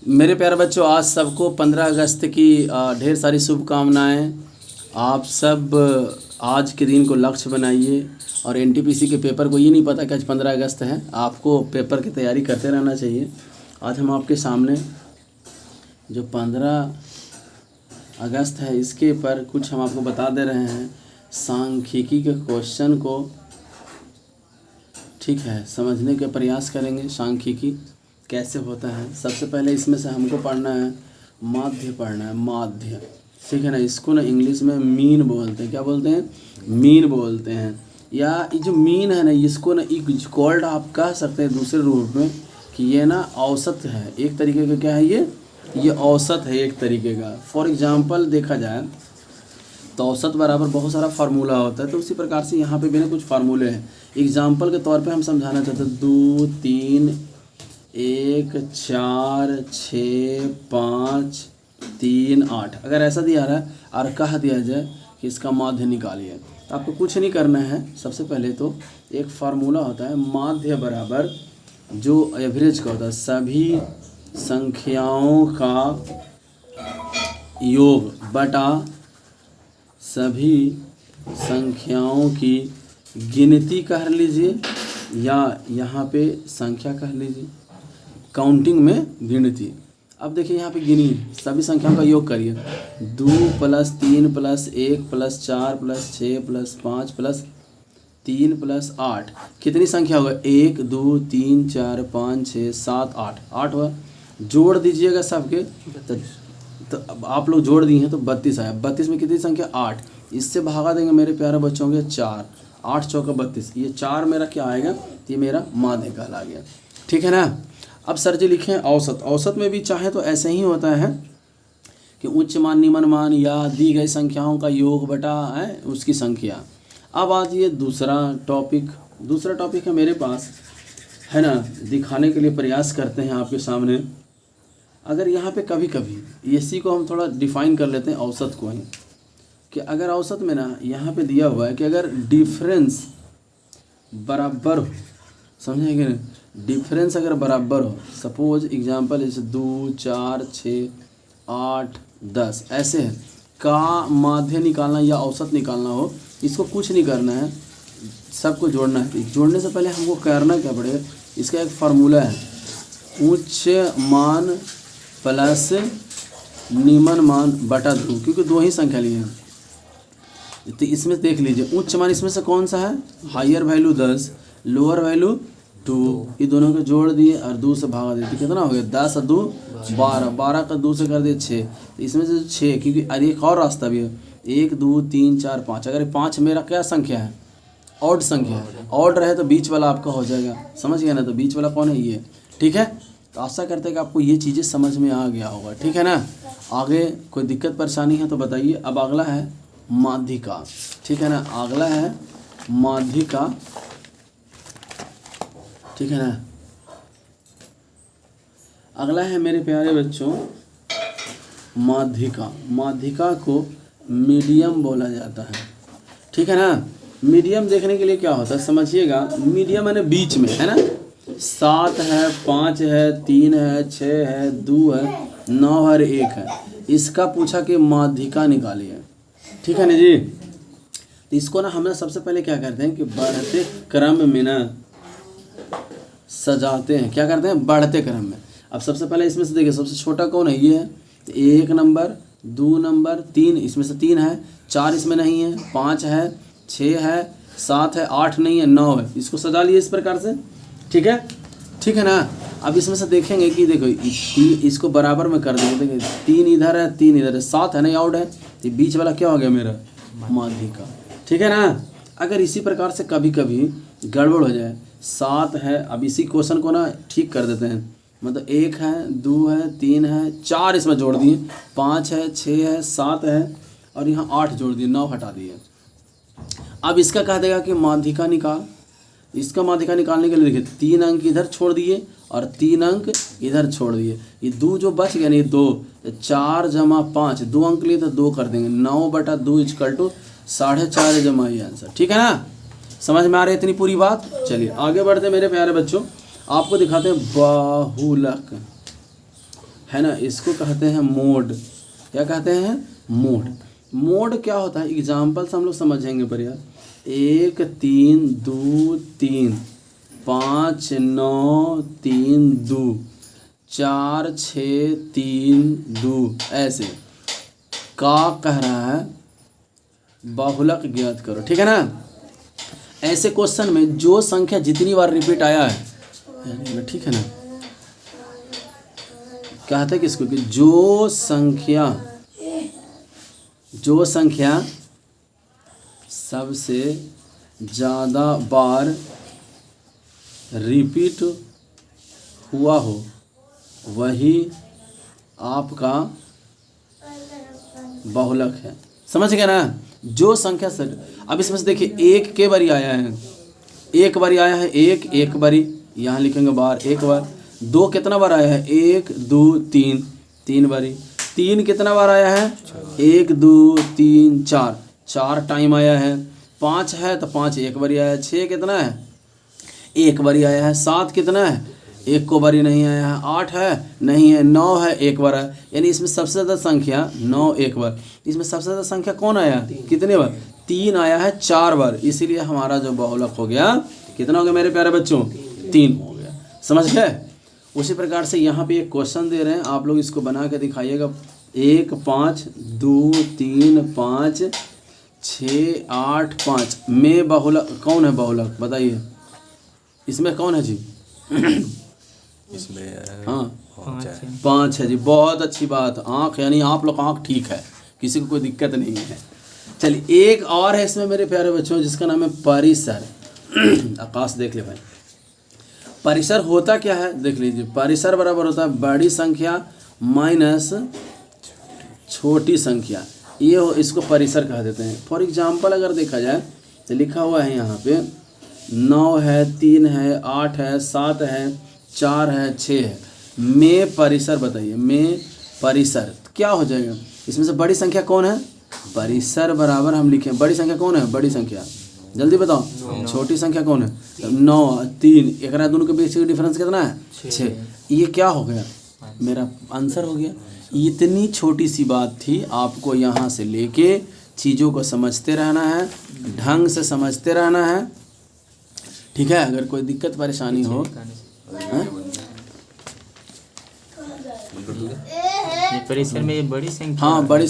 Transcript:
मेरे प्यारे बच्चों, आज सबको 15 अगस्त की ढेर सारी शुभकामनाएं। आप सब आज के दिन को लक्ष्य बनाइए और एनटीपीसी के पेपर को ये नहीं पता कि आज 15 अगस्त है। आपको पेपर की तैयारी करते रहना चाहिए। आज हम आपके सामने जो 15 अगस्त है इसके पर कुछ हम आपको बता दे रहे हैं। सांख्यिकी के क्वेश्चन को ठीक है समझने का प्रयास करेंगे। सांख्यिकी कैसे होता है, सबसे पहले इसमें से हमको पढ़ना है माध्य पढ़ना है। माध्य ठीक है ना, इसको ना इंग्लिश में मीन बोलते हैं। क्या बोलते हैं? मीन बोलते हैं। या ये जो मीन है ना, इसको ना इक्वल्ड आप कह सकते हैं दूसरे रूप में कि ये ना औसत है एक तरीके का। क्या है ये औसत है एक तरीके का। फॉर एग्जांपल देखा जाए तो औसत बराबर बहुत सारा फार्मूला होता है, तो उसी प्रकार से यहाँ पे भी ना कुछ फार्मूले हैं। एग्जांपल के तौर पे हम समझाना चाहते हैं 2 3 1 4 6 5 3 8 अगर ऐसा दिया रहा है और कह दिया जाए कि इसका माध्य निकालिए, तो आपको कुछ नहीं करना है। सबसे पहले तो एक फार्मूला होता है माध्य बराबर जो एवरेज का होता है सभी संख्याओं का योग बटा सभी संख्याओं की गिनती कह लीजिए, या यहाँ पे संख्या कह लीजिए, काउंटिंग में गिनती। अब देखिए यहाँ पे गिनिए, सभी संख्याओं का योग करिए। 2 + 3 + 1 + 4 + 6 + 5 + 3 + 8 कितनी संख्या होगा? 1 2 3 4 5 6 7 8 8 हुआ। जोड़ दीजिएगा सबके, तो अब आप लोग जोड़ दिए हैं तो 32 आया। 32 में कितनी संख्या? 8। इससे भागा देंगे मेरे प्यारे बच्चों के 4, 8 चौका 32। ये 4 मेरा क्या आएगा? ये मेरा माध्य कहला गया। ठीक है ना। अब सर जी लिखें औसत। औसत में भी चाहे तो ऐसे ही होता है कि उच्च मान निम्न मान या दी गई संख्याओं का योग बटा है उसकी संख्या। अब आज ये दूसरा टॉपिक है मेरे पास, है ना, दिखाने के लिए प्रयास करते हैं आपके सामने। अगर यहाँ पे कभी कभी इसी को हम थोड़ा डिफाइन कर लेते हैं औसत को ही, कि अगर औसत में ना यहाँ पे दिया हुआ है कि अगर डिफरेंस बराबर हो, समझेंगे ना, डिफरेंस अगर बराबर हो, सपोज एग्जांपल जैसे 2 4 6 8 10 ऐसे है का माध्य निकालना या औसत निकालना हो, इसको कुछ नहीं करना है, सबको जोड़ना है। जोड़ने से पहले हमको करना क्या पड़ेगा? इसका एक फार्मूला है, उच्च मान प्लस निम्न मान बटा 2, क्योंकि दो ही संख्या लिए हैं। तो इसमें देख लीजिए उच्च मान इसमें से कौन सा है? Higher value 10, lower value 2। ये दोनों को जोड़ दिए और 2 से भागा देते, कितना हो गया? 10 और 2 12, 12 का 2 से कर दिए 6। तो इसमें से 6, क्योंकि अरे एक और रास्ता भी है, 1 2 3 4 5। अगर 5 मेरा क्या संख्या है? ऑड संख्या है। ऑड रहे तो बीच वाला आपका हो जाएगा, समझ गया ना। तो बीच वाला कौन है? ये। ठीक है, तो आशा करते हैं कि आपको ये चीज़ें समझ में आ गया होगा। ठीक है ना। आगे कोई दिक्कत परेशानी है तो बताइए। अब अगला है माध्यिका। ठीक है ना, अगला है माध्यिका। ठीक है ना, अगला है मेरे प्यारे बच्चों माध्यिका। माध्यिका को मीडियम बोला जाता है। ठीक है ना। मीडियम देखने के लिए क्या होता है समझिएगा। मीडियम है ना बीच में, है ना। 7 है, 5 है, 3 है, 6 है, 2 है, 9 और 1 है। इसका पूछा कि माध्यिका निकालिए। ठीक है ना जी। तो इसको ना हम सबसे पहले क्या करते हैं कि बढ़ते क्रम में ना सजाते हैं। क्या करते हैं? बढ़ते क्रम में। अब सबसे पहले इसमें से देखिए सबसे छोटा कौन है? ये है। 1 नंबर, 2 नंबर, 3, इसमें से 3 है, 4 इसमें नहीं है, 5 है, 6 है, 7 है, 8 नहीं है, 9 है। इसको सजा लिए इस प्रकार से। ठीक है, ठीक है ना। अब इसमें से देखेंगे कि देखो इसको बराबर में कर देंगे। देखिए 3 इधर है, 3 इधर है, 7 है ना, आउट है। तो बीच वाला क्या हो गया? मेरा माध्यिका। ठीक है ना। अगर इसी प्रकार से कभी कभी गड़बड़ हो जाए, 7 है, अब इसी क्वेश्चन को ना ठीक कर देते हैं। मतलब 1 है, 2 है, 3 है, 4 इसमें जोड़ दिए, 5 है, 6 है, 7 है और यहाँ 8 जोड़ दिए, 9 हटा दिए। अब इसका कह देगा कि माध्यिका निकाल। इसका माध्यिका निकालने के लिए देखिए 3 अंक इधर छोड़ दिए और 3 अंक इधर छोड़ दिए। ये 2 जो बच गया ना, ये 2, 4 जमा 5, 2 अंक लिए तो 2 कर देंगे। 9/2 = 4.5 जमा ये आंसर। ठीक है ना। समझ में आ रही है इतनी पूरी बात? चलिए आगे बढ़ते मेरे प्यारे बच्चों। आपको दिखाते हैं बाहुलक, है ना, इसको कहते हैं मोड। क्या कहते हैं? मोड। मोड क्या होता है? एग्जाम्पल से हम लोग समझेंगे पर यार। 1 3 2 3, 5 9 3 2, 4 6 3 2, ऐसे का कह रहा है बहुलक ज्ञात करो। ठीक है ना। ऐसे क्वेश्चन में जो संख्या जितनी बार रिपीट आया है, ठीक है ना, कहते हैं किसको कि जो संख्या सबसे ज़्यादा बार रिपीट हुआ हो वही आपका बहुलक है। समझ गए ना। जो संख्या से, अब इसमें से देखिए एक के बारी आया है, एक बारी आया है, एक बारी, यहाँ लिखेंगे बार, एक बार। 2 कितना बार आया है? 1 2 3, 3 बारी। 3 कितना बार आया है? 1 2 3 4, 4 टाइम आया है। 5 है तो 5 एक बारी आया है। 6 कितना है? एक बारी आया है। 7 कितना है? एक को बारी नहीं आया है। 8 है? नहीं है। 9 है? एक बार है। यानी इसमें सबसे ज़्यादा संख्या 9 एक बार। इसमें सबसे ज़्यादा संख्या कौन आया? कितने बार? 3 आया है 4 बार। इसीलिए हमारा जो बहुलक हो गया कितना हो गया मेरे प्यारे बच्चों? 3 हो गया। समझ गए। उसी प्रकार से यहाँ पे एक क्वेश्चन दे रहे हैं, आप लोग इसको बना के दिखाइएगा। 1 5 2 3 5 6 8 5 में बहुलक कौन है? बहुलक बताइए। इसमें कौन है जी? इसमें हाँ 5 है जी। बहुत अच्छी बात। आँख, यानी आप लोग आँख ठीक है, किसी को कोई दिक्कत नहीं है। चलिए एक और है इसमें मेरे प्यारे बच्चों, जिसका नाम है परिसर। आकाश देख ले भाई। परिसर होता क्या है देख लीजिए। परिसर बराबर होता है बड़ी संख्या माइनस छोटी संख्या। ये इसको परिसर कह देते हैं। फॉर एग्जांपल अगर देखा जाए तो लिखा हुआ है यहाँ पे 9 है, 3 है, 8 है, 7 है, 4 है, 6 है। में परिसर बताइए। में परिसर क्या हो जाएगा? इसमें से बड़ी संख्या कौन है? परिसर बराबर हम लिखें, बड़ी संख्या कौन है? बड़ी संख्या जल्दी बताओ। छोटी संख्या कौन है? 9 3। एक दोनों के बीच का डिफरेंस कितना है? 6। ये क्या हो गया? मेरा आंसर हो गया। इतनी छोटी सी बात थी। आपको यहाँ से लेके चीज़ों को समझते रहना है, ढंग से समझते रहना है। ठीक है। अगर कोई दिक्कत परेशानी हो, परिसर में बड़ी संख्या, हाँ बड़ी